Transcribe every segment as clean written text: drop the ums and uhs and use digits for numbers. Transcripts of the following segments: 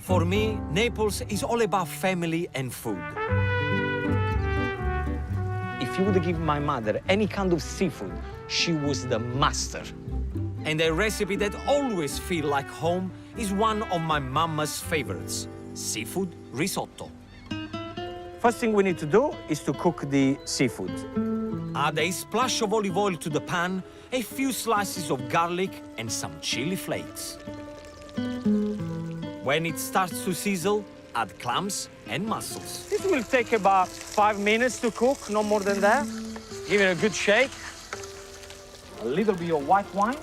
For me, Naples is all about family and food. If you would give my mother any kind of seafood, she was the master. And a recipe that always feels like home is one of my mama's favorites, seafood risotto. First thing we need to do is to cook the seafood. Add a splash of olive oil to the pan, a few slices of garlic and some chili flakes. When it starts to sizzle, add clams and mussels. This will take about 5 minutes to cook, no more than that. Give it a good shake. A little bit of white wine.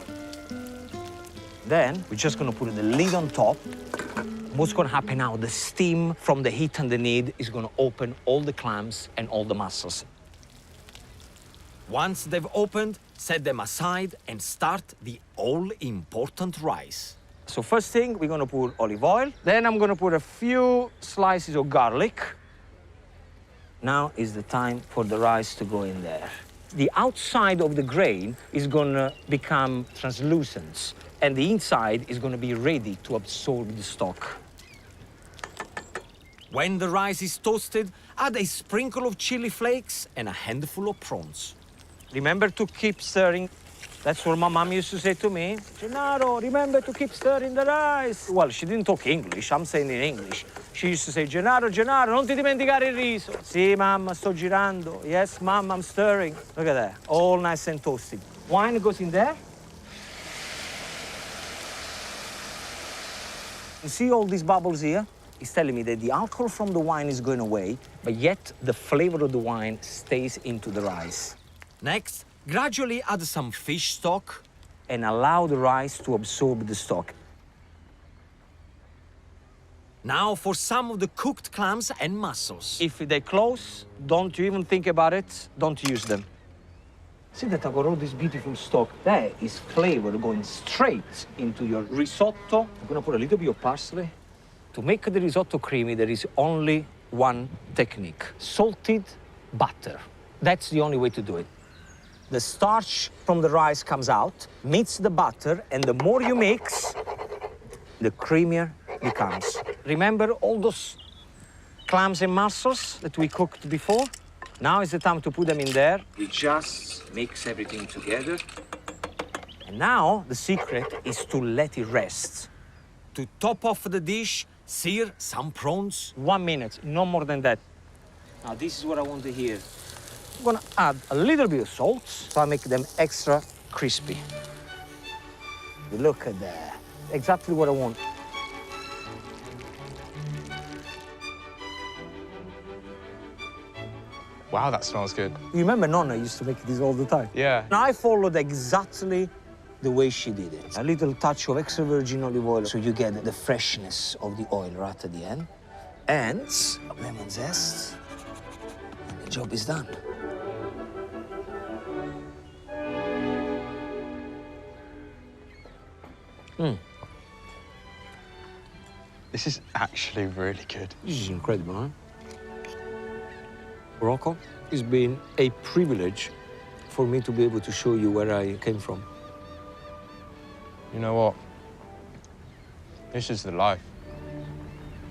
Then we're just gonna put the lid on top. What's gonna happen now, the steam from the heat underneath is gonna open all the clams and all the mussels. Once they've opened, set them aside and start the all-important rice. So first thing, we're gonna put olive oil. Then I'm gonna put a few slices of garlic. Now is the time for the rice to go in there. The outside of the grain is gonna become translucent, and the inside is gonna be ready to absorb the stock. When the rice is toasted, add a sprinkle of chili flakes and a handful of prawns. Remember to keep stirring. That's what my mom used to say to me. Gennaro, remember to keep stirring the rice. Well, she didn't talk English, I'm saying in English. She used to say, Gennaro, non ti dimenticare il riso. Sì, mamma, sto girando. Yes, mom, I'm stirring. Look at that, all nice and toasted. Wine goes in there. You see all these bubbles here? It's telling me that the alcohol from the wine is going away, but yet the flavor of the wine stays into the rice. Next, gradually add some fish stock and allow the rice to absorb the stock. Now for some of the cooked clams and mussels. If they're close, don't you even think about it, don't use them. See that I got all this beautiful stock? That is flavor going straight into your risotto. I'm gonna put a little bit of parsley. To make the risotto creamy, there is only one technique: salted butter. That's the only way to do it. The starch from the rice comes out, meets the butter, and the more you mix, the creamier it becomes. Remember all those clams and mussels that we cooked before? Now is the time to put them in there. We just mix everything together. And now the secret is to let it rest. To top off the dish, sear some prawns. 1 minute, no more than that. Now this is what I want to hear. I'm gonna add a little bit of salt, so I make them extra crispy. Look at that, exactly what I want. Wow, that smells good. You remember Nonna used to make this all the time? Yeah. Now I followed exactly the way she did it. A little touch of extra virgin olive oil, so you get the freshness of the oil right at the end. And lemon zest, and the job is done. This is actually really good. This is incredible, huh? Rocco, it's been a privilege for me to be able to show you where I came from. You know what? This is the life.